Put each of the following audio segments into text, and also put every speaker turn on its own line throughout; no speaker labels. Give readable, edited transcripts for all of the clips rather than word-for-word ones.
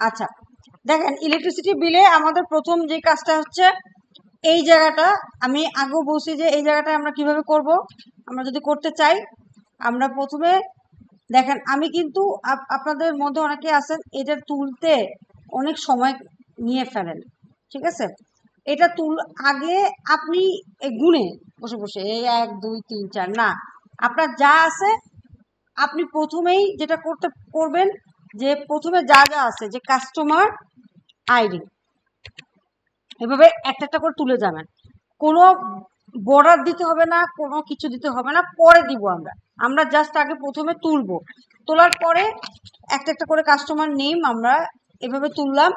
আচ্ছা দেখেন, ইলেকট্রিসিটি বিলে আমাদের প্রথম যে কাজটা হচ্ছে এই জায়গাটা, আমি আগেও বলছি যে এই জায়গাটা আমরা কিভাবে করব। আমরা যদি করতে চাই, আমরা প্রথমে দেখেন, আমি কিন্তু আপনাদের মধ্যে অনেকে আছেন এটা তুলতে অনেক সময় নিয়ে ফেলেন, ঠিক আছে। এটা আগে আপনি গুনে বসে বসে এই 1 2 3 4 না, আপনার যা আছে আপনি প্রথমেই যেটা করবেন যে প্রথমে যা যা আছে যে কাস্টমার আইডি এভাবে একটা একটা করে তুলে যাবেন। কোনো বর্ডার দিতে হবে না, কোনো কিছু দিতে হবে না, পরে দিব আমরা। আমরা জাস্ট আগে প্রথমে তুলবো, তোলার পরে একটা একটা করে কাস্টমার নেম আমরা এভাবে তুললাম,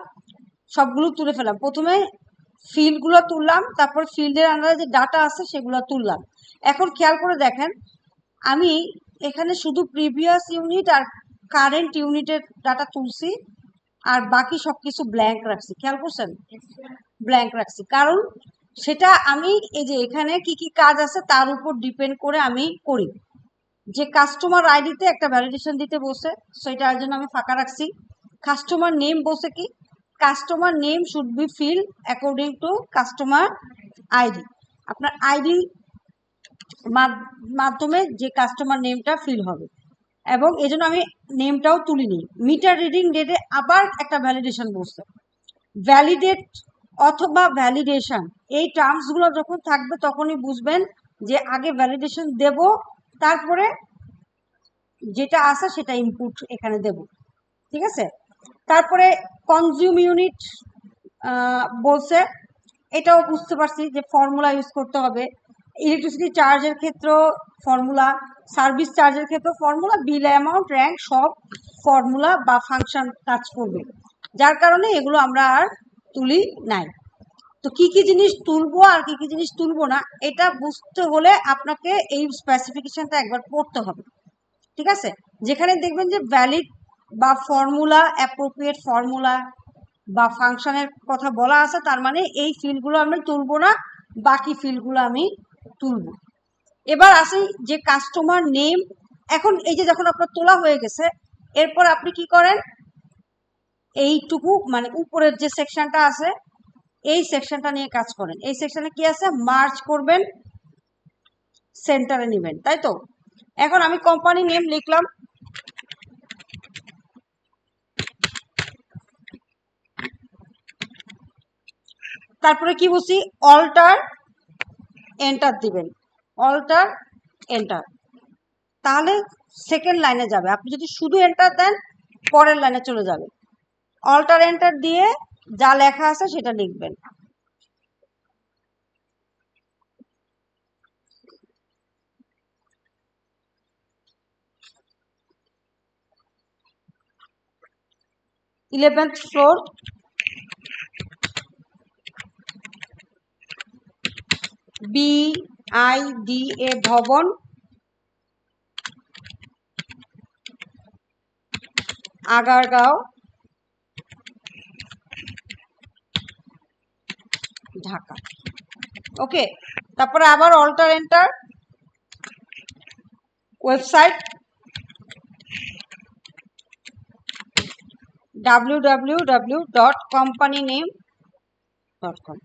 সবগুলো তুলে ফেলাম। প্রথমে ফিল্ডগুলো তুললাম, তারপর ফিল্ডের আন্ডারে যে ডাটা আছে সেগুলো তুললাম। এখন খেয়াল করে দেখেন, আমি এখানে শুধু প্রিভিয়াস ইউনিট আর কারেন্ট ইউনিটের ডাটা তুলছি, আর বাকি সবকিছু ব্ল্যাঙ্ক রাখছি। খেয়াল করছেন? ব্ল্যাঙ্ক রাখছি কারণ সেটা আমি এই যে এখানে কি কি কাজ আছে তার উপর ডিপেন্ড করে আমি করি। যে কাস্টমার আইডিতে একটা ভ্যালিডেশন দিতে বসে, সেটার জন্য আমি ফাঁকা রাখছি। কাস্টমার নেম বসে কি, customer name should be fill according to customer ID. আপনার আইডি মাধ্যমে যে কাস্টমার নেমটা ফিল হবে, এবং এই জন্য আমি নেমটাও তুলিনি। মিটার রিডিং ডেটে আবার একটা ভ্যালিডেশন বসছে, ভ্যালিডেট অথবা ভ্যালিডেশন। এই টার্মসগুলো যখন থাকবে তখনই বুঝবেন যে আগে ভ্যালিডেশন দেব, তারপরে যেটা আছে সেটা ইনপুট এখানে দেব, ঠিক আছে। তারপরে কনজিউম ইউনিট বলছে, এটাও বুঝতে পারছি যে ফর্মুলা ইউজ করতে হবে। ইলেকট্রিসিটি চার্জের ক্ষেত্রে ফর্মুলা, সার্ভিস চার্জের ক্ষেত্রে ফর্মুলা, বিল অ্যামাউন্ট, র্যাঙ্ক সব ফর্মুলা বা ফাংশন কাজ করবে, যার কারণে এগুলো আমরা আর তুলি নাই। তো কি কি জিনিস তুলবো আর কি কি জিনিস তুলবো না, এটা বুঝতে হলে আপনাকে এই স্পেসিফিকেশনটা একবার পড়তে হবে, ঠিক আছে। যেখানে দেখবেন যে ভ্যালিড বা ফর্মুলা, অ্যাপ্রোপ্রিয়েট ফর্মুলা বা ফাংশনের কথা বলা আছে, তার মানে এই ফিল্ডগুলো আমি তুলবো না, বাকি ফিল্ডগুলো আমি তুলবো। এবার আসি যে কাস্টমার নেম। এখন এই যে যখন আপনার তোলা হয়ে গেছে, এরপর আপনি কি করেন, এইটুকু মানে উপরের যে সেকশনটা আছে এই সেকশনটা নিয়ে কাজ করেন। এই সেকশনে কি আছে, মার্জ করবেন, সেন্টারে নেবেন, তাই তো। এখন আমি কোম্পানি নেম লিখলাম, তারপরে কি বলছি, অল্টার এন্টার দিবেন, অল্টার এন্টার, তাহলে সেকেন্ড লাইনে যাবে। আপনি যদি শুধু এন্টার দেন পরের লাইনে চলে যাবে। অল্টার এন্টার দিয়ে যা লেখা আছে সেটা লিখবেন। ইলেভেন্থ ফ্লোর, BIDA ভবন, আগারগাঁও, ঢাকা। ওকে, তারপরে আবার অল্টার এন্টার, ওয়েবসাইট www.companyname.com।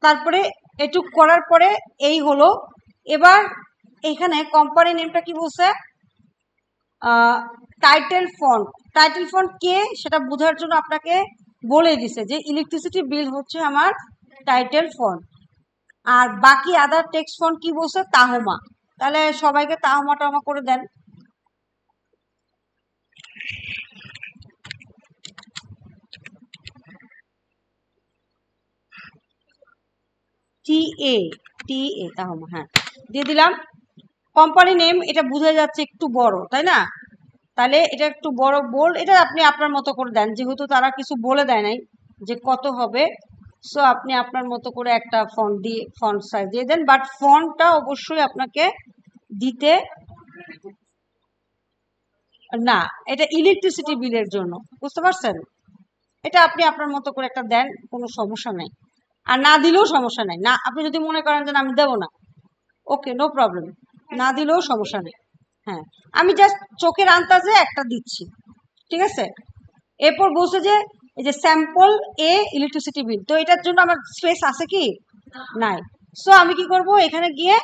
তারপরে এটুক করার পরে এই হলো। এবার এখানে কোম্পানি নেমটা কি বলছে, টাইটেল ফন্ট। টাইটেল ফন্ট কে সেটা বোঝার জন্য আপনাকে বলে দিছে যে ইলেকট্রিসিটি বিল হচ্ছে আমার টাইটেল ফন্ট। আর বাকি আদার টেক্সট ফন্ট কি বলছে, তাহমা। তাহলে সবাইকে তাহমা টাহমা করে দেন। TA তাহমা, হ্যাঁ দিয়ে দিলাম। কোম্পানি নেম এটা বোঝা যাচ্ছে একটু বড়, তাই না? তাহলে এটা একটু বড় বোল্ড, এটা আপনি আপনার মতো করে দেন, যেহেতু তারা কিছু বলে দেয় নাই যে কত হবে। সো আপনি আপনার মতো করে একটা ফন্ট সাইজ দিয়ে দেন, বাট ফন্টটা অবশ্যই আপনাকে দিতে না, এটা ইলেকট্রিসিটি বিলের জন্য, বুঝতে পারছেন। এটা আপনি আপনার মতো করে একটা দেন, কোনো সমস্যা নাই। আর না দিলেও সমস্যা নাই, না আপনি যদি মনে করেন যে আমি দেবো না, ওকে নো প্রবলেম, না দিলেও সমস্যা নেই। হ্যাঁ, আমি জাস্ট চোখের আন্দাজে একটা দিচ্ছি, ঠিক আছে। এরপর বলছে যে এই যে স্যাম্পল এ ইলেকট্রিসিটি বিল, তো এটার জন্য আমার স্পেস আছে কি? নাই। সো আমি কি করব, এখানে গিয়ে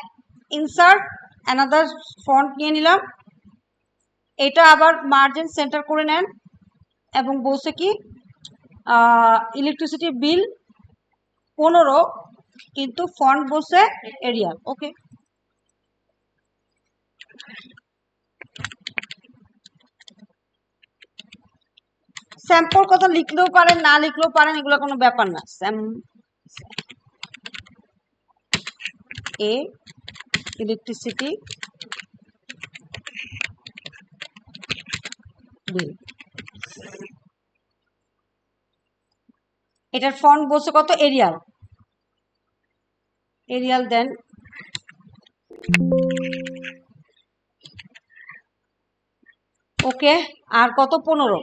ইনসার্ট অ্যানাদার ফন্ট নিয়ে নিলাম, এটা আবার মার্জিন সেন্টার করে নেন, এবং বলছে কি ইলেকট্রিসিটি বিল 15, কিন্তু ফন্ট বলছে এরিয়াল। ওকে, স্যাম্পল কথা লিখলেও পারেন, না লিখলেও পারেন, এগুলো কোনো ব্যাপার না। এ ইলেকট্রিসিটি বিল, এটার ফন্ট বলছে কত? এরিয়াল। এরিয়াল দেন, ওকে। আর কত? 15।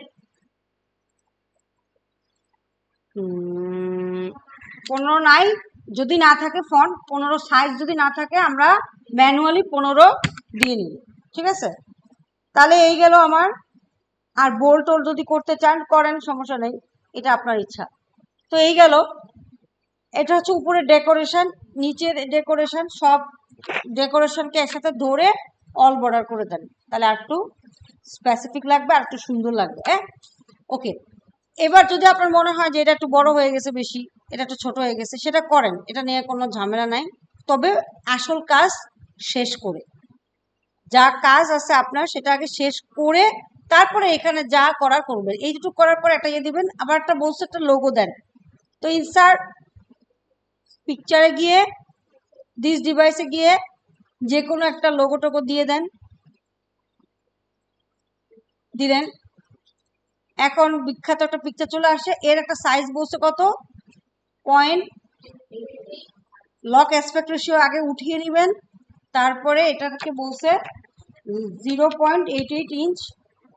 15 নাই, যদি না থাকে ফন্ট 15 সাইজ যদি না থাকে আমরা ম্যানুয়ালি 15 দিয়ে নিব, ঠিক আছে। তাহলে এই গেল আমার। আর বোল্ড টোল যদি করতে চান করেন, সমস্যা নেই, এটা আপনার ইচ্ছা। তো এই গেল, এটা হচ্ছে উপরে ডেকোরেশন, নিচের ডেকোরেশন, সব ডেকোরেশনকে একসাথে ধরে অল বর্ডার করে দেন, তাহলে আর একটু স্পেসিফিক লাগবে, আর একটু সুন্দর লাগবে। হ্যাঁ, ওকে। এবার যদি আপনার মনে হয় যে এটা একটু বড় হয়ে গেছে বেশি, এটা একটু ছোট হয়ে গেছে, সেটা করেন, এটা নিয়ে কোনো ঝামেলা নাই। তবে আসল কাজ শেষ করে, যা কাজ আছে আপনার সেটা আগে শেষ করে তারপরে এখানে যা করার করবেন। এইটুকু করার পর একটা ইয়ে দিবেন, আবার একটা বলছে একটা লোগো দেন। তো ইনসার্ট পিকচারে গিয়ে দিস ডিভাইসে গিয়ে যে কোনো একটা লোগো টোগো দিয়ে দেন, দিলেন। এখন বিখ্যাত একটা পিকচার চলে আসে, এর একটা সাইজ বলছে কত? পয়েন্ট। লক অ্যাসপেক্ট রেশিও আগে উঠিয়ে নেবেন, তারপরে এটাকে বলছে 0.88 ইঞ্চ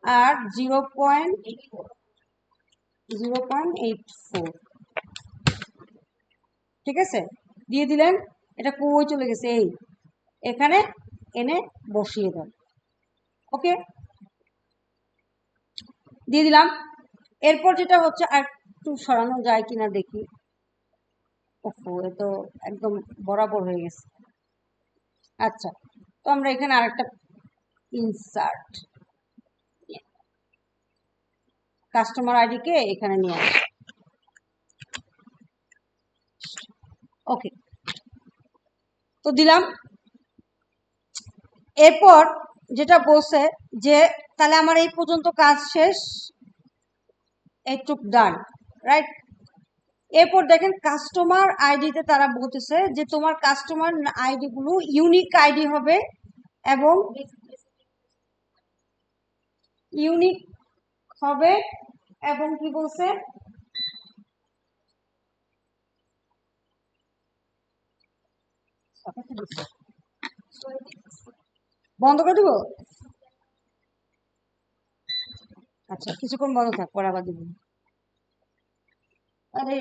আর 0.84, ঠিক আছে, দিয়ে দিলেন। এটা কই চলে গেছে? এই এখানে এনে বসিয়ে দেন। ওকে, দিয়ে দিলাম। এরপর যেটা হচ্ছে, আর একটু সরানো যায় কিনা দেখি। ওহো, এ তো একদম বরাবর হয়ে গেছে। আচ্ছা, তো আমরা এখানে আরেকটা ইনসার্ট, কাস্টমার আইডিকে এখানে নিয়ে আসি। ওকে, তো দিলাম। এরপর যেটা বলছে যে তাহলে আমার এই পর্যন্ত কাজ শেষ, এইটুক ডান, রাইট। এরপর দেখেন কাস্টমার আইডিতে তারা বলতেছে যে তোমার কাস্টমার আইডি গুলো ইউনিক আইডি হবে, এবং ইউনিক হবে, এবং কি বলছে, বন্ধ করে দিব। আচ্ছা, কিছুক্ষণ বন্ধ থাক, পরে আবার দিব। আরে,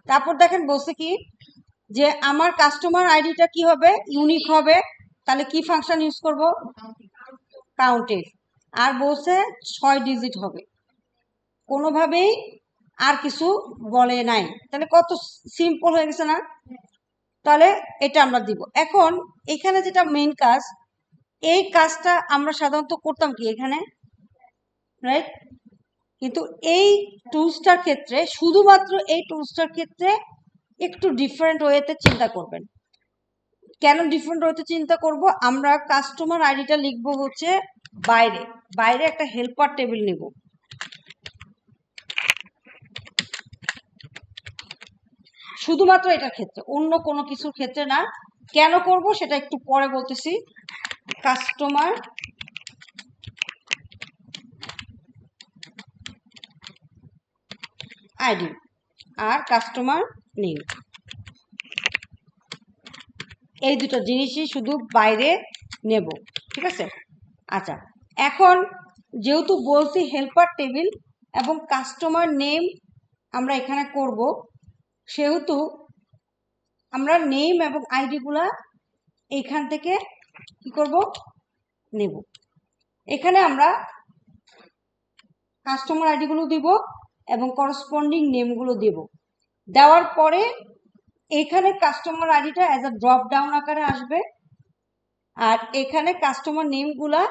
তারপর দেখেন বলছে কি যে আমার কাস্টমার আইডিটা কি হবে? ইউনিক হবে। তাহলে কি ফাংশন ইউজ করব? কাউন্টেড। আর বলছে 6 ডিজিট হবে, কোনোভাবেই আর কিছু বলে নাই। তাহলে কত সিম্পল হয়ে গেছে না? তাহলে এটা আমরা দিব। এখন এখানে যেটা মেইন কাজ, এই কাজটা আমরা সাধারণত করতাম কি এখানে, রাইট। কিন্তু এই টুলসটার ক্ষেত্রে, শুধুমাত্র এই টুলসটার ক্ষেত্রে একটু ডিফারেন্ট ওয়েতে চিন্তা করবেন। কেন ডিফারেন্ট ওয়েতে চিন্তা করব? আমরা কাস্টমার আইডিটা লিখবো হচ্ছে বাইরে, বাইরে একটা হেল্পার টেবিল নেব, শুধুমাত্র এটার ক্ষেত্রে, অন্য কোনো কিছুর ক্ষেত্রে না। কেন করব সেটা একটু পরে বলতেছি। কাস্টমার আইডি আর কাস্টমার নেম, এই দুটো জিনিসই শুধু বাইরে নেব, ঠিক আছে। আচ্ছা, এখন যেহেতু বলছি হেল্পার টেবিল এবং কাস্টমার নেম আমরা এখানে করব, সেহেতু আমরা নেম এবং আইডি গুলা এইখান থেকে কি করব, নেব। এখানে আমরা কাস্টমার আইডি গুলো দিব এবং করসপন্ডিং নেম গুলো দেব। দেওয়ার পরে এখানে কাস্টমার আইডিটা অ্যাজ আ ড্রপ ডাউন আকারে আসবে, আর এখানে কাস্টমার নেম গুলা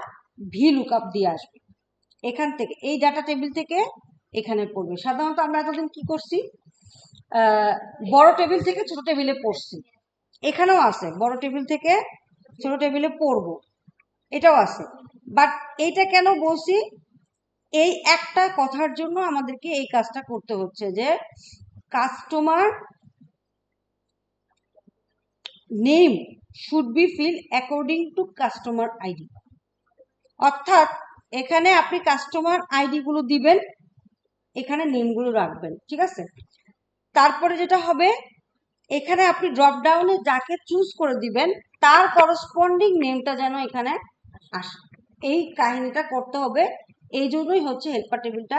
ভি লুকআপ দিয়ে আসবে। এখান থেকে এই ডাটা টেবিল থেকে এখানে পড়বে। সাধারণত আমরা এতদিন কি করছি, বড় টেবিল থেকে ছোট টেবিলে পড়ছি। এখানেও আছে বড় টেবিল থেকে ছোট টেবিলে পড়বো, এটাও আছে। বাট এইটা কেন বলছি, এই একটা কথার জন্য আমাদেরকে এই কাজটা করতে হচ্ছে যে customer name should be fill according to customer ID. অর্থাৎ এখানে আপনি কাস্টমার আইডি গুলো দিবেন, এখানে নেমগুলো রাখবেন, ঠিক আছে। তারপরে যেটা হবে, এখানে আপনি ড্রপ ডাউনে যাকে চুজ করে দিবেন তার করসপন্ডিং নেমটা যেন এখানে আসে। এই কাহিনীটা করতে হবে, এই জন্যই হচ্ছে হেল্পার টেবিলটা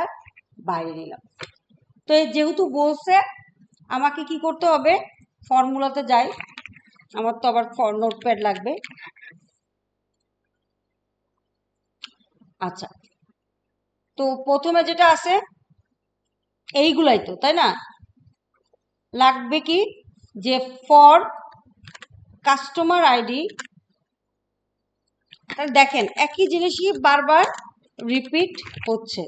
বাইরে নিলাম। তো যেহেতু বলছে আমাকে কি করতে হবে, ফর্মুলাতে যাই, আমার তো আবার নোটপ্যাড লাগবে। আচ্ছা, তো প্রথমে যেটা আছে এইগুলাই তো, তাই না? লাগবে কি, যে ফর কাস্টমার আইডি। দেখেন একই জিনিসই বারবার রিপিট হচ্ছে।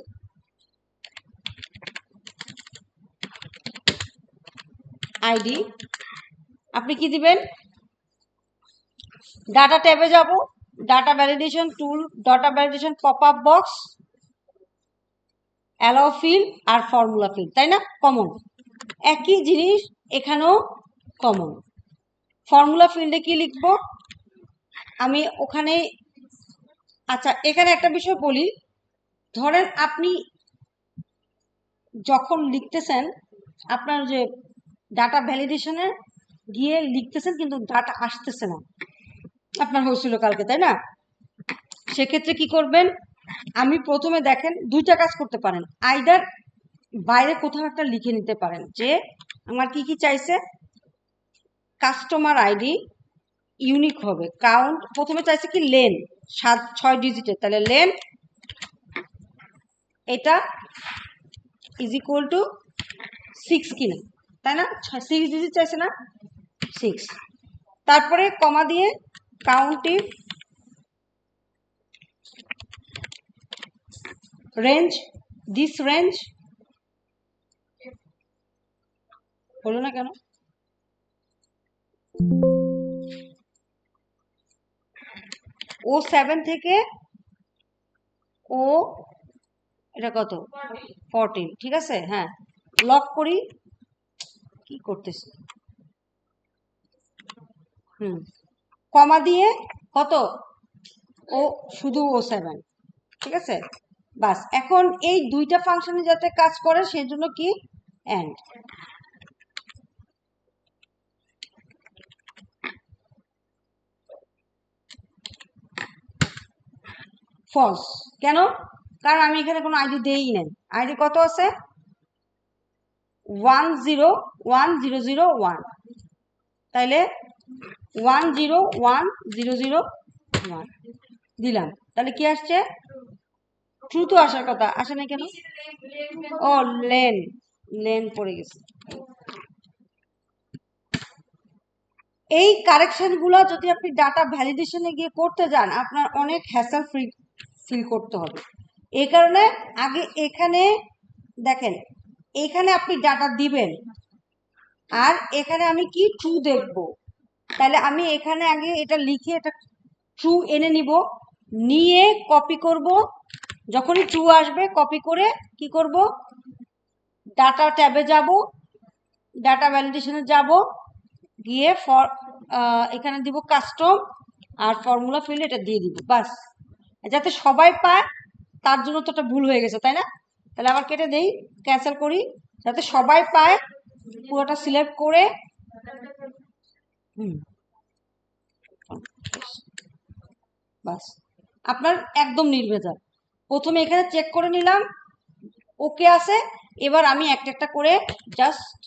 আইডি আপনি কি দিবেন, ডাটা ট্যাবে যাব, data validation tool, data validation pop up box, allow fill আর ফর্মুলা ফিল, তাই না? কমন একই জিনিস এখানেও কমন। ফর্মুলা ফিল্ডে কি লিখব আমি ওখানে। আচ্ছা, এখানে একটা বিষয় বলি, ধরেন আপনি যখন লিখতেছেন আপনার যে ডাটা ভ্যালিডেশনে গিয়ে লিখতেছেন কিন্তু ডাটা আসতেছে না, আপনার হয়েছিল কালকে, তাই না? সেক্ষেত্রে কি করবেন, আমি প্রথমে দেখেন দুইটা কাজ করতে পারেন। আইদার বাইরে কোথাও একটা লিখে নিতে পারেন যে আমার কি কি চাইছে, কাস্টমার আইডি ইউনিক হবে, কাউন্ট প্রথমে চাইছে কি লেন 6 ডিজিটের, তাহলে লেন এটা ইজ ইকুয়াল টু 6 কিনা, তাই না? 6 ডিজিট চাইছে না, 6। তারপরে কমা দিয়ে count if range, this range হলো না কেন, ও 7 থেকে ও এটা কত 14, ঠিক আছে। হ্যাঁ, লক করি, কি করতেছি, কমা দিয়ে কত, ও শুধু ও 7, ঠিক আছে। বাস, এখন এই দুইটা ফাংশনে যাতে কাজ করে সেই জন্য কি এন্ড। ফলস কেন, কারণ আমি এখানে কোনো আইডি দেই নাই। আইডি কত আছে 101001, তাইলে 101001 দিলাম, তাহলে কি আসছে, ট্রু তো আসার কথা, আসে না কেন, ও লেন, লেন পড়ে গেছে। এই কারেকশন গুলো যদি আপনি ডাটা ভ্যালিডেশনে গিয়ে করতে যান আপনার অনেক হ্যাসেল ফ্রি ফিল করতে হবে। এই কারণে আগে এখানে দেখেন, এখানে আপনি ডাটা দিবেন আর এখানে আমি কি ট্রু দেখব, তাহলে আমি এখানে আগে এটা লিখে এটা ট্রু এনে নিব, নিয়ে কপি করব, যখনই ট্রু আসবে কপি করে কি করব, ডাটা ট্যাবে যাব, ডাটা ভ্যালিডেশনে যাব, গিয়ে এখানে দিব কাস্টম আর ফর্মুলা ফিল্ড এটা দিয়ে দিব, বাস। যাতে সবাই পায়, তার জন্য তো এটা ভুল হয়ে গেছে, তাই না? তাহলে আবার কেটে দেই, ক্যান্সেল করি, যাতে সবাই পায় পুরোটা সিলেক্ট করে বাস, আপনার একদম নির্ভেজাল। প্রথমে এখানে চেক করে নিলাম ওকে আছে, এবার আমি একটা একটা করে জাস্ট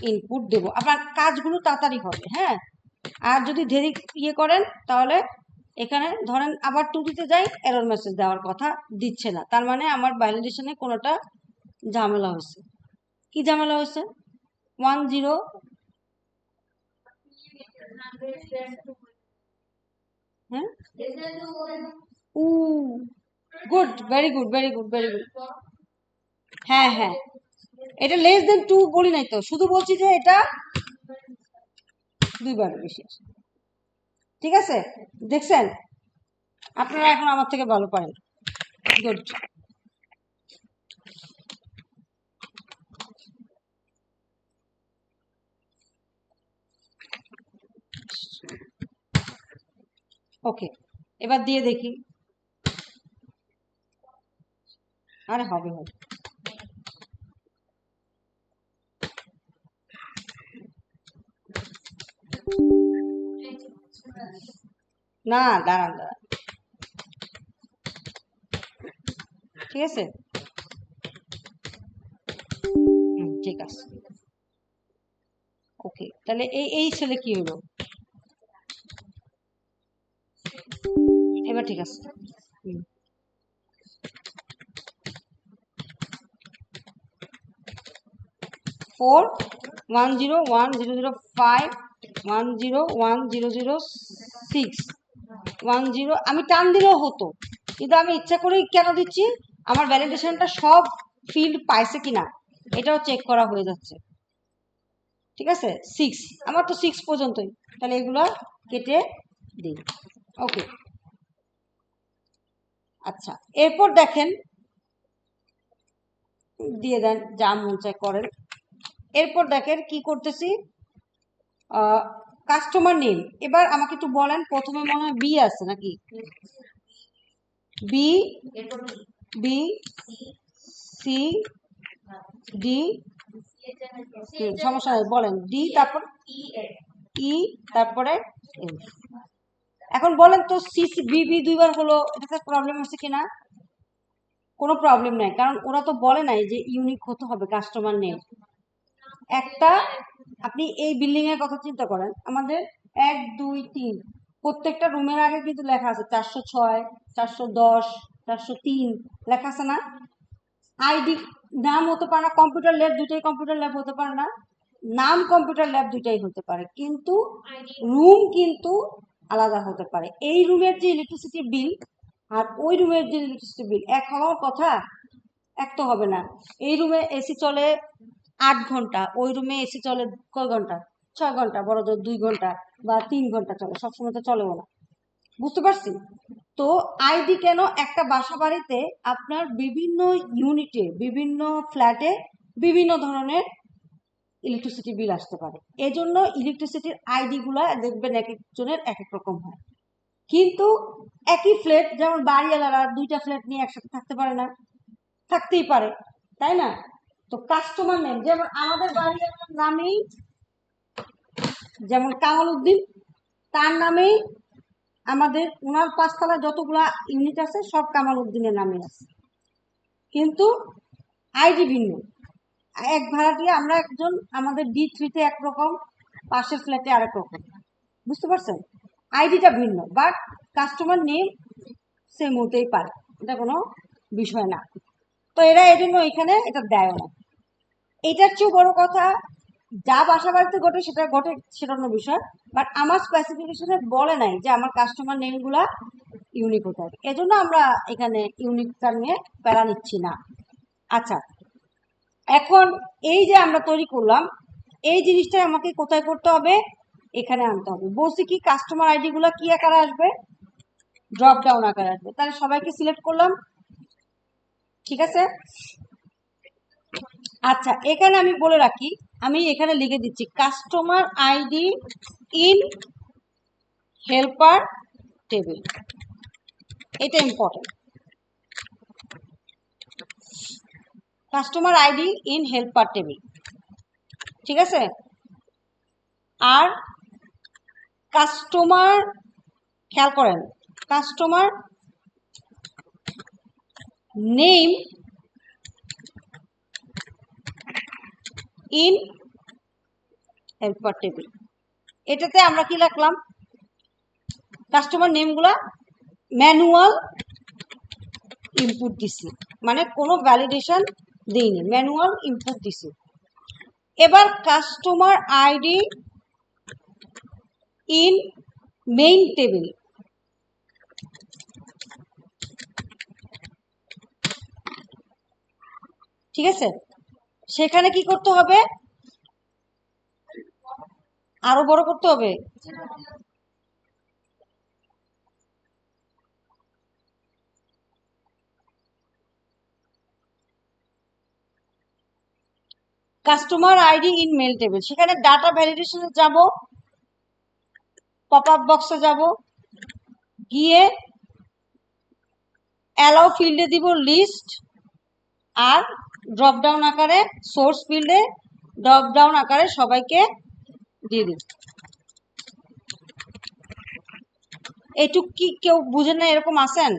ইনপুট দেব। আপনার কাজগুলো তাড়াতাড়ি হবে। হ্যাঁ, আর যদি দেরি করেন তাহলে এখানে ধরেন আবার 2 দিতে যাই, এরর মেসেজ দেওয়ার কথা দিচ্ছে না, তার মানে আমার ভ্যালিডেশনে কোনোটা ঝামেলা হয়েছে। কি ঝামেলা হয়েছে? 10 হ্যাঁ, good, very good, very good, very good. হ্যাঁ হ্যাঁ, এটা লেস দেন 2 বলি নাই তো, শুধু বলছি যে এটা 2বার বেশি আছে। ঠিক আছে, দেখছেন? আপনারা এখন আমার থেকে ভালো পারেন। গুড। ওকে, এবার দিয়ে দেখি। আরে হবে হবে। না, দাঁড়ান দাঁড়ান, ঠিক আছে, ঠিক আছে। ওকে, তাহলে এই ছেলে কি হলো? এবার ঠিক আছে। 4 1 0 1 0 0 5 1 0 1 0 0 6 আমি টান দিলেও হতো, কিন্তু আমি ইচ্ছা করেই কেন দিচ্ছি, আমার ভ্যালিডেশনটা সব ফিল্ড পাইছে কিনা এটাও চেক করা হয়ে যাচ্ছে। ঠিক আছে, 6, আমার তো 6 পর্যন্তই, তাহলে এগুলো কেটে দিই। ওকে, আচ্ছা, এরপর দেখেন, দিয়ে দেন, যা মন চায় করেন। এরপর দেখেন কি করতেছি, কাস্টমার নেম। এবার আমাকে একটু বলেন, প্রথমে মনে হয় বি আছে নাকি? বি, বি, সি, ডি, সমস্যা নেই, বলেন ডি, তারপর ই, তারপরে এফ। এখন বলেন তো সি সি বি বি 2বার হলো, এটাতে প্রবলেম আছে কিনা? কোনো প্রবলেম নাই, কারণ ওরা তো বলে নাই যে ইউনিক হতে হবে কাস্টমার নেম। একটা, আপনি এই বিল্ডিং এর কথা চিন্তা করেন, আমাদের 1 2 3 প্রত্যেকটা রুমের আগে কিন্তু লেখা আছে 406 410 403 লেখা আছে না? আইডি নাম হতে পারে না, কম্পিউটার ল্যাব দুটাই কম্পিউটার ল্যাব হতে পারে না, নাম কম্পিউটার ল্যাব দুটাই হতে পারে, কিন্তু রুম কিন্তু আলাদা হতে পারে। এই রুমের যে ইলেকট্রিসিটি বিল আর ওই রুমের যে ইলেকট্রিসিটি বিল এক হওয়ার কথা, এক তো হবে না। এই রুমে এসি চলে 8 ঘন্টা, ওই রুমে এসি চলে কয় ঘন্টা? 6 ঘন্টা, বড় জোর 2 ঘন্টা বা 3 ঘন্টা চলে, সবসময় তো চলেও না। বুঝতে পারছি? তো আইডি কেন, একটা বাসা বাড়িতে আপনার বিভিন্ন ইউনিটে, বিভিন্ন ফ্ল্যাটে বিভিন্ন ধরনের ইলেকট্রিসিটি বিল আসতে পারে, এজন্য ইলেকট্রিসিটির আইডি গুলা দেখবেন এক একজনের এক এক রকম হয়। কিন্তু একই ফ্ল্যাট, যেমন বাড়িওয়ালারা 2টা ফ্ল্যাট নিয়ে একসাথে থাকতে পারে না, থাকতেই পারে, তাই না? তো কাস্টমার নেম, যেমন আমাদের বাড়িওয়ালার নামেই, যেমন কামাল উদ্দিন, তার নামেই আমাদের ওনার 5 তলা যতগুলা ইউনিট আছে সব কামাল উদ্দিনের নামে আছে, কিন্তু আইডি ভিন্ন। এক ভাড়াটিয়া আমরা একজন, আমাদের D3-তে একরকম, পাশের ফ্ল্যাটে আরেক রকম। বুঝতে পারছেন? আইডিটা ভিন্ন, বাট কাস্টমার নেম সেম হতেই পারে, এটা কোনো বিষয় না। তো এরা এই জন্য এখানে এটা দেয় না। এটার চেয়েও বড় কথা, যা বাসা বাড়িতে ঘটে সেটা অন্য বিষয়, বাট আমার স্পেসিফিকেশনে বলে নাই যে আমার কাস্টমার নেম গুলা ইউনিক হতে হবে, এজন্য আমরা এখানে ইউনিকটা নিয়ে প্যারা নিচ্ছি না। আচ্ছা, এখন এই যে আমরা তৈরি করলাম, এই জিনিসটা আমাকে কোথায় করতে হবে? এখানে আনতে হবে। বলছি কি, কাস্টমার আইডি গুলা কি আকারে আসবে? ড্রপ ডাউন আকারে আসবে। তাহলে সবাইকে সিলেক্ট করলাম, ঠিক আছে। আচ্ছা, এখানে আমি বলে রাখি, আমি এখানে লিখে দিচ্ছি customer ID in helper table, এটা important. Customer ID in helper table, ঠিক আছে। আর কাস্টমার, খেয়াল করেন, customer name in helper table. এটাতে আমরা কি রাখলাম, কাস্টমার নেমগুলা ম্যানুয়াল ইনপুট দিছি, মানে কোনো ভ্যালিডেশন দিইনি, ম্যানুয়াল ইনপুট দিছি। এবার customer ID in main table, ঠিক আছে। সেখানে কি করতে হবে, আরো বড় করতে হবে, customer ID in mail table. সেখানে ডাটা ভ্যালিডেশনে যাব, পপ আপ বক্সে যাব, গিয়ে অ্যালাউ ফিল্ডে দিব লিস্ট, আর ড্রপ ডাউন আকারে সোর্স ফিল্ডে ড্রপ ডাউন আকারে সবাইকে দিয়ে দিব। এইটুক কি কেউ বুঝেন না এরকম আছেন?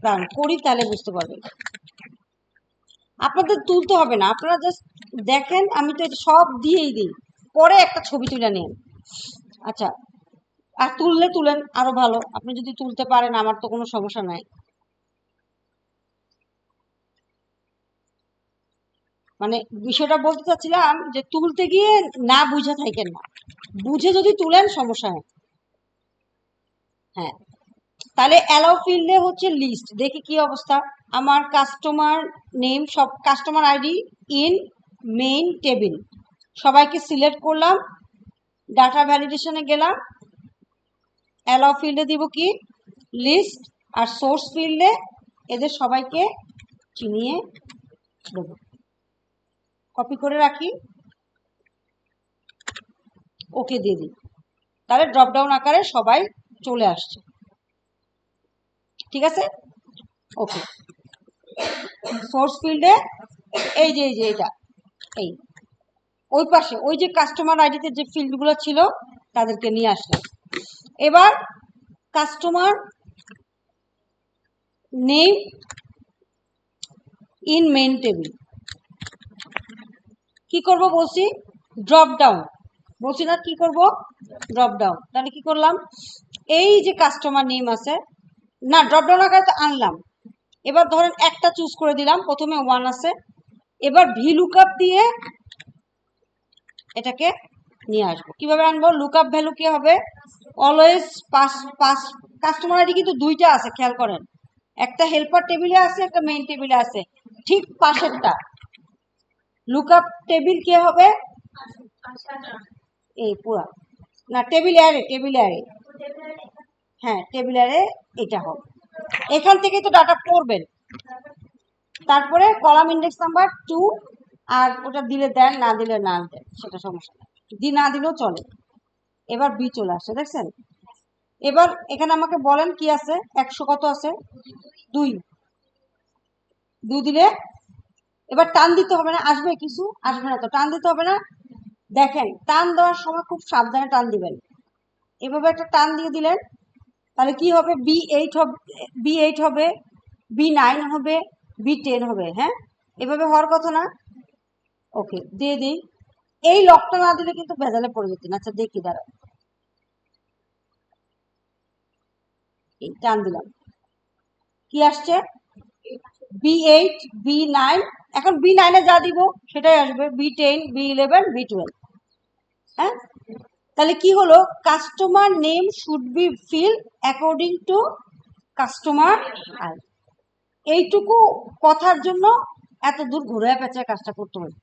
দাঁড়ান করি, তাহলে বুঝতে পারবেন। আপনাদের তুলতে হবে না, আপনারা জাস্ট দেখেন, আমি তো সব দিয়েই দিই, পরে একটা ছবি তুলে নেন। আচ্ছা, আর তুললে তুলেন, আরো ভালো। আপনি যদি তুলতে পারেন আমার তো কোনো সমস্যা নাই। মানে বিষয়টা বলতে চাচ্ছিলাম যে তুলতে গিয়ে না বুঝে থাকেন না, বুঝে যদি তুলেন সমস্যা নেই। হ্যাঁ, তাহলে অ্যালাউ ফিল্ডে হচ্ছে লিস্ট, দেখি কি অবস্থা। আমার কাস্টমার নেম, সব customer ID in main table, সবাইকে সিলেক্ট করলাম, ডাটা ভ্যালিডেশনে গেলাম, অ্যালাউ ফিল্ডে দিব কি লিস্ট, আর সোর্স ফিল্ডে এদের সবাইকে চিনিয়ে দেবো। কপি করে রাখি, ওকে দিয়ে দিই, তাহলে ড্রপ ডাউন আকারে সবাই চলে আসছে, ঠিক আছে। ওকে, সোর্স ফিল্ডে এই যে এটা, এই ওই পাশে ওই যে কাস্টমার আইডিতে যে ফিল্ডগুলো ছিল তাদেরকে নিয়ে আসলাম। এবার customer name in main table কি করব বলছি, ড্রপ ডাউন বলছি না, কি করব ড্রপ ডাউন। তাহলে কি করলাম, এই যে কাস্টমার নেম আছে, না ড্রপ ডাউন আকারে তো আনলাম। এবার ধরেন একটা চুজ করে দিলাম, প্রথমে 1 আছে, এবার ভি লুকআপ দিয়ে এটাকে নিয়ে আসবো। কিভাবে আনবো, লুকআপ ভ্যালু কি হবে, অলওয়েজ পাস। কাস্টমার আইডি কিন্তু দুইটা আছে, খেয়াল করেন, একটা হেল্পার টেবিলে আছে, একটা মেইন টেবিলে আছে, ঠিক পাশেরটা লুকআপ টেবিল কি হবে, এই পুরা না টেবিল অ্যারে, হ্যাঁ টেবিল অ্যারে এটা হবে। এখান থেকে তো ডাটা পড়বেন, তারপরে কলাম ইন্ডেক্স নাম্বার 2, আর ওটা দিলে দেন, না দিলে না দেন, সেটা সমস্যা নেই, না দিলেও চলে। এবার বি চলে আসছে, দেখছেন। এবার এখানে আমাকে বলেন কি আছে, 100 কত আছে, 2 দিলে এবার টান দিতে হবে না, আসবে কিছু, আসবে না তো, টান দিতে হবে না। দেখেন টান দেওয়ার সময় খুব সাবধানে টান দিবেন, এভাবে একটা টান দিয়ে দিলেন, তাহলে কি হবে, B8 হবে, B8 হবে, B9 হবে, B10 হবে। হ্যাঁ, এভাবে হওয়ার কথা না। ওকে, দিয়ে দিই। এই লকটা না দিলে কিন্তু ভেজালে পড়ে যেতেন। আচ্ছা দেখি, দাঁড়া, এই টান দিলাম, কি আসছে, B8 B9, এখন B9 যা দিব সেটাই আসবে, B10 B11 B12। হ্যাঁ, তাহলে কি হলো, customer name should be fill according to customer ID. এইটুকু কথার জন্য এত দূর ঘুরে পেঁচে কাজটা করতে হবে।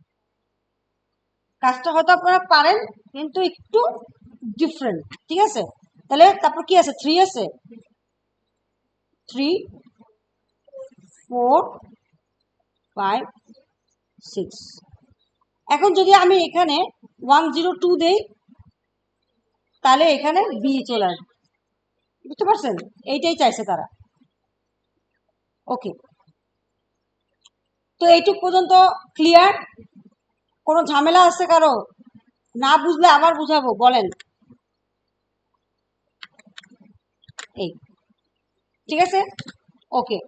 কাজটা হয়তো আপনারা পারেন, কিন্তু একটু ডিফারেন্ট, ঠিক আছে। তাহলে তারপর কি আছে, 3 আছে, 3 4 5 6। এখন যদি আমি এখানে 102 দেই, তাহলে এখানে বি চলে আসবে, বুঝতে পারছেন, এইটাই চাইছে তারা। ওকে, তো এইটুক পর্যন্ত ক্লিয়ার? কোনো ঝামেলা আছে কারো? না বুঝলে আবার বুঝাবো, বলেন। এই ঠিক আছে, ওকে।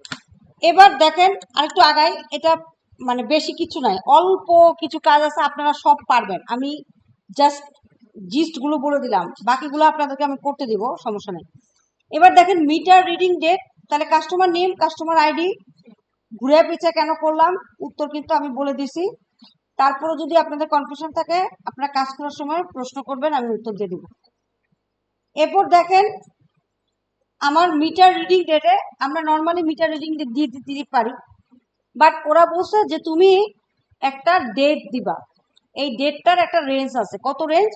এবার দেখেন আরেকটু আগাই, এটা মানে বেশি কিছু নাই, অল্প কিছু কাজ আছে, আপনারা সব পারবেন। আমি জাস্ট জিস্ট গুলো বলে দিলাম, বাকিগুলো আপনাদেরকে আমি করতে দিব, সমস্যা নেই। এবার দেখেন মিটার রিডিং ডেট, তাহলে কাস্টমার নেম, কাস্টমার আইডি, ঘুরে পিছিয়ে কেন করলাম উত্তর কিন্তু আমি বলে দিছি। তারপরে যদি আপনাদের কনফিউশন থাকে আপনারা কাজ করার সময় প্রশ্ন করবেন, আমি উত্তর দিয়ে দিব। এরপর দেখেন আমার মিটার রিডিং ডেটে আমরা নর্মালি মিটার রিডিং দিয়ে দিতে পারি, বাট ওরা বলছে যে তুমি একটা ডেট দিবা। এই ডেটটার একটা রেঞ্জ আছে, কত রেঞ্জ?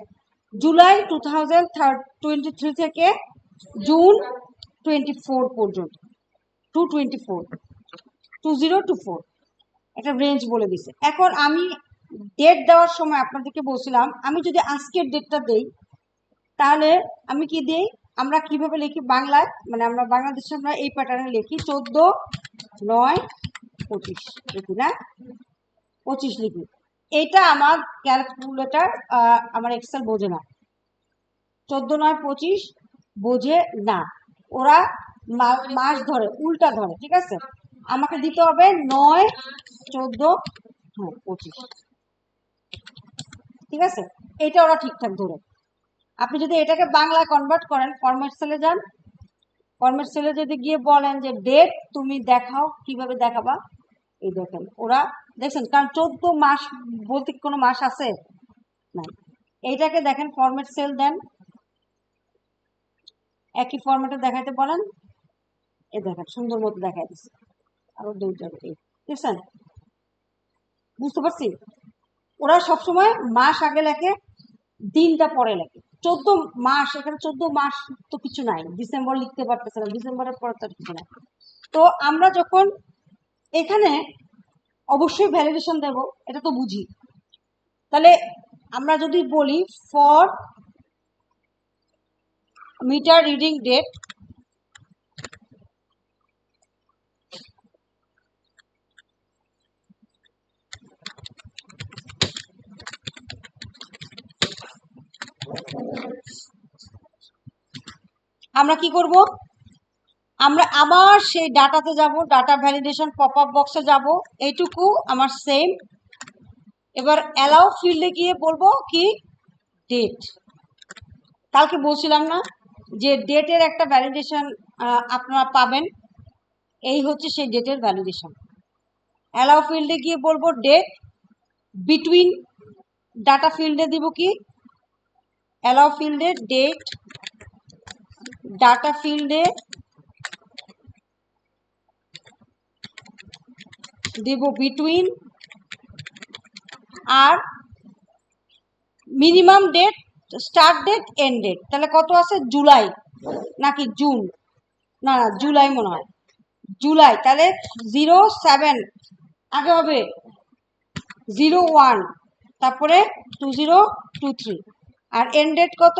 জুলাই 2023 থেকে জুন 24 পর্যন্ত, 2024 একটা রেঞ্জ বলে দিছে। এখন আমি ডেট দেওয়ার সময় আপনাদেরকে বলছিলাম আমি যদি আজকের ডেটটা দেই তাহলে আমি কি দিই, আমরা কিভাবে লিখি বাংলায়, মানে আমরা বাংলাদেশে আমরা এই প্যাটার্নে লিখি 14/9/25 লিখি না, 25 লিখি। এটা আমার ক্যালকুলেটর আমার এক্সেল বোঝে না, 14/9/25 বোঝে না, ওরা মাস ধরে উল্টা ধরে, ঠিক আছে। আমাকে দিতে হবে 9/14/25, ঠিক আছে, এটা ওরা ঠিকঠাক ধরে। আপনি যদি এটাকে বাংলায় কনভার্ট করেন, ফরম্যাট সেলে যান, ফরম্যাট সেলে যদি গিয়ে বলেন যে ডেট তুমি দেখাও, কিভাবে দেখাবা, এই দেখেন ওরা দেখছেন, কারণ 14 মাস বলতে কোনো মাস আছে না। এইটাকে দেখেন ফরম্যাট সেল দেন, একই ফরম্যাটে দেখাইতে বলেন, এ দেখেন সুন্দর মতো দেখাই দিচ্ছে, আরো দুইটা দেখছেন, বুঝতে পারছি। ওরা সবসময় মাস আগে লেখে, দিনটা পরে লেখে। 14 মাস, এখানে 14 মাস তো কিছু নাই, ডিসেম্বর লিখতে পারতেছে না, ডিসেম্বরের পরে তো কিছু নাই। তো আমরা যখন এখানে অবশ্যই ভ্যালিডেশন দেব, এটা তো বুঝি। তাহলে আমরা যদি বলি ফর মিটার রিডিং ডেট, আমরা কি করব, আমরা আবার সেই ডাটাতে যাব, ডাটা ভ্যালিডেশন পপ আপ বক্সে যাব, এইটুকু আমার সেম। এবার অ্যালাউ ফিল্ডে গিয়ে বলবো কি ডেট, কালকে বলছিলাম না যে ডেটের একটা ভ্যালিডেশন আপনারা পাবেন, এই হচ্ছে সেই ডেটের ভ্যালিডেশন। অ্যালাউ ফিল্ডে গিয়ে বলবো ডেট, বিটুইন ডাটা ফিল্ডে দিব কি অ্যালাউ ফিল্ডে ডেট, ডাটা ফিল্ডে দিব বিটুইন, আর minimum date, start date, end date. তাহলে কত আছে, জুলাই নাকি জুন, না না জুলাই মনে হয়, জুলাই। তাহলে 07 আগে হবে, 01, তারপরে 2023, আর এন্ড ডেট কত,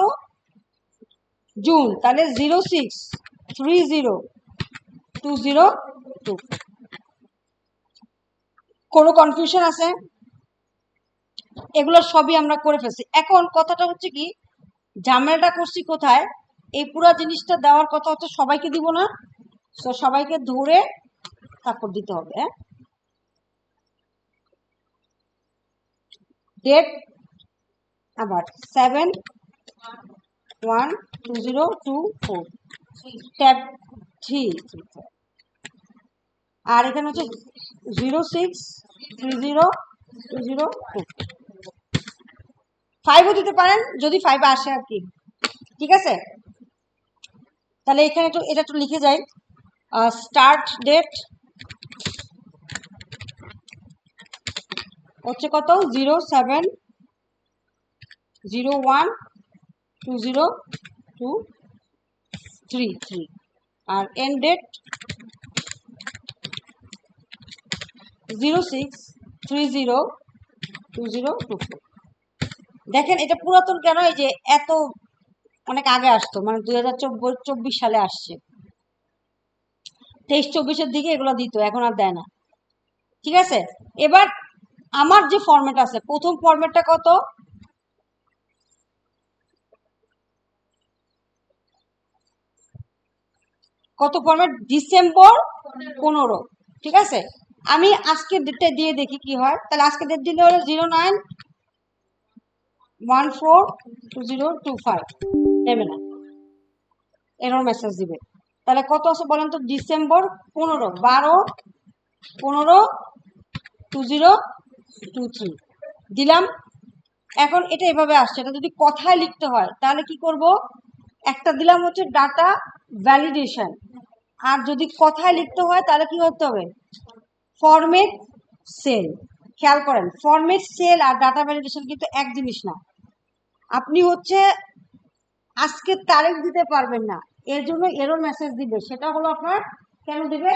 জুন, তাহলে 06/30/2022। কোনো কনফিউশন আছে? এগুলো সবই আমরা করে ফেলছি। এখন কথাটা হচ্ছে কি, ঝামেলাটা করছি কোথায়, এই পুরো জিনিসটা দেওয়ার কথা হচ্ছে সবাইকে দিব না, তো সবাইকে ধরে তারপর দিতে হবে। হ্যাঁ, ডেট আবার 7/1/2024, ট্যাব 3, আর এখানে হচ্ছে 06/30/2022। 5ও দিতে পারেন যদি 5 আসে আর কি, ঠিক আছে। তাহলে এখানে একটু এটা একটু লিখে যাই, স্টার্ট ডেট হচ্ছে কত, 07/01/2023, আর এন্ড ডেট 06/30/2024। দেখেন এটা পুরাতন কেন, এই যে এত অনেক আগে আসতো, মানে 2024 সালে আসছে, 23-24-এর দিকে এগুলো দিত, এখন আর দেয় না, ঠিক আছে। এবার আমার যে ফরম্যাট আছে, প্রথম ফরম্যাটটা কত, কত ফরম্যাট, ডিসেম্বর 15, ঠিক আছে। আমি আজকের ডেটটা দিয়ে দেখি কি হয়। তাহলে আজকের ডেট দিলে হলো 09142025, নেবে না, এরর মেসেজ দিবে। তাহলে কত আছে বলেন তো? ডিসেম্বর 15, 12/15/2023 দিলাম। এখন এটা এভাবে আসছে। এটা যদি কথায় লিখতে হয় তাহলে কি করব? একটা দিলাম হচ্ছে ডাটা ভ্যালিডেশন, আর যদি কথায় লিখতে হয় তাহলে কি করতে হবে? Format cell. খেয়াল করেন, ফরমেট সেল আর ডাটা ভ্যালিডেশন কিন্তু এক জিনিস না। আপনি হচ্ছে আজকে তারিখ দিতে পারবেন না, এর জন্য এরর মেসেজ দিবে। সেটা হলো আপনার কেন দিবে?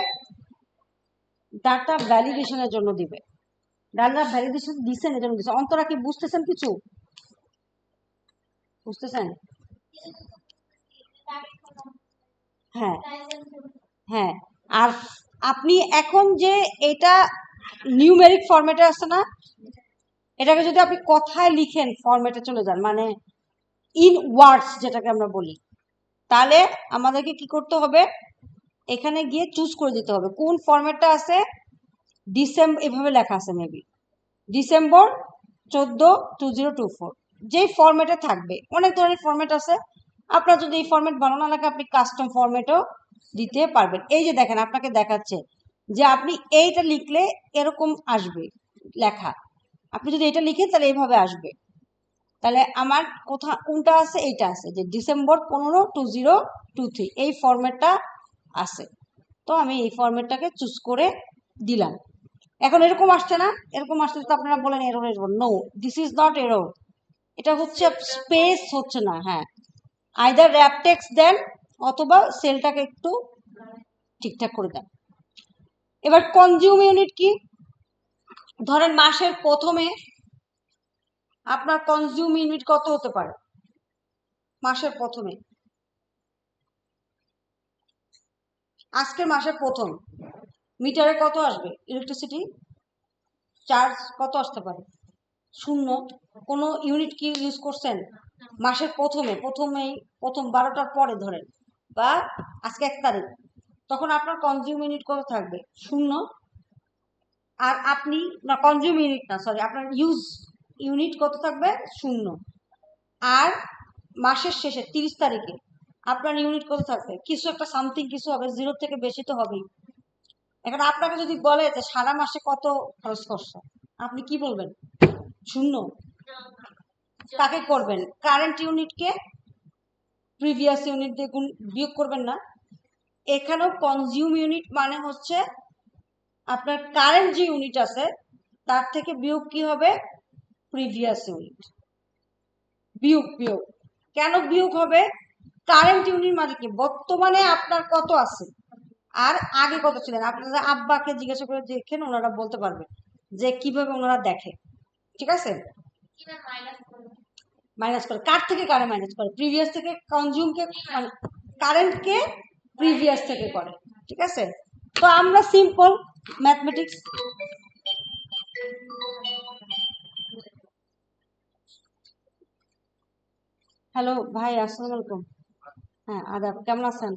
ডাটা ভ্যালিডেশনের জন্য দিবে। ডাটা ভ্যালিডেশন দিচ্ছেন এর জন্য দিচ্ছে। অন্তরা কি বুঝতেছেন? কিছু বুঝতেছেন? হ্যাঁ, হ্যাঁ। আর আপনি এখন যে এটা নিউমেরিক ফরম্যাটে আছে না, এটাকে যদি আপনি কথায় লিখেন ফরম্যাটে চলে যান, মানে ইন ওয়ার্ডস যেটাকে আমরা বলি, তাহলে আমাদেরকে কি করতে হবে? এখানে গিয়ে চুজ করে দিতে হবে কোন ফরম্যাটটা আছে। ডিসেম্বর এভাবে লেখা আছে, মেবি ডিসেম্বর 14/2024, যেই ফরম্যাটে থাকবে। অনেক ধরনের ফরম্যাট আছে, আপনার যদি এই ফরম্যাট ভালো না লাগে আপনি কাস্টম ফরম্যাটও দিতে পারবেন। এই যে দেখেন, আপনাকে দেখাচ্ছে যে আপনি এইটা লিখলে এরকম আসবে লেখা। আপনি যদি এটা লিখেন তাহলে এইভাবে আসবে। তাহলে আমার কোনটা আছে? এইটা আছে যে ডিসেম্বর 15/2023 এই ফরম্যাটটা আছে। তো আমি এই ফরম্যাটটাকে চুজ করে দিলাম। এখন এরকম আসছে না? এরকম আসলে তো আপনারা বলেন error error. No, this is not error. এটা হচ্ছে স্পেস হচ্ছে না। হ্যাঁ, আইদার র্যাপ টেক্সট দেন অথবা সেলটাকে একটু ঠিকঠাক করে দেন। এবার কনজিউম ইউনিট কি? ধরেন মাসের প্রথমে আপনার কনজিউম ইউনিট কত হতে পারে? মাসের প্রথমে, আজকের মাসের প্রথম মিটারে কত আসবে? ইলেকট্রিসিটি চার্জ কত আসতে পারে? 0। কোনো ইউনিট কি ইউজ করছেন? মাসের প্রথমেই প্রথম 12টার পরে ধরেন, বা আজকে 1 তারিখ, তখন আপনার কনজিউম ইউনিট কত থাকবে? 0। আর আপনি না, কনজিউম ইউনিট না, সরি, আপনার ইউজ ইউনিট কত থাকবে? 0। আর মাসের শেষে 30 তারিখে আপনার ইউনিট কত থাকবে? কিছু একটা সামথিং কিছু হবে, 0 থেকে বেশি তো হবেই। এখন আপনাকে যদি বলে যে সারা মাসে কত খরচ করছো, আপনি কি বলবেন? 0। কাকে করবেন? কারেন্ট ইউনিটকে প্রিভিয়াস ইউনিট দিয়ে বিয়োগ করবেন না? এখানেও কনজিউম ইউনিট মানে হচ্ছে আপনার কারেন্ট যে ইউনিট আছে তার থেকে বিয়োগ কি হবে? Previous unit. বিয়োগ বিয়োগ কেন বিয়োগ হবে? কারেন্ট ইউনিট মানে কি? বর্তমানে আপনার কত আছে আর আগে কত ছিলেন। আপনারা আব্বাকে জিজ্ঞাসা করে দেখেন, ওনারা বলতে পারবে যে কিভাবে ওনারা দেখে। ঠিক আছে? মাইনাস করে কার থেকে কারে মাইনাস করে? প্রিভিয়াস থেকে কনজিউমকে, কারেন্টকে প্রিভিয়াস থেকে করে। ঠিক আছে? তো আমরা সিম্পল ম্যাথমেটিক্স। হ্যালো ভাই, আসসালামু আলাইকুম। হ্যাঁ, আদাব, কেমন আছেন?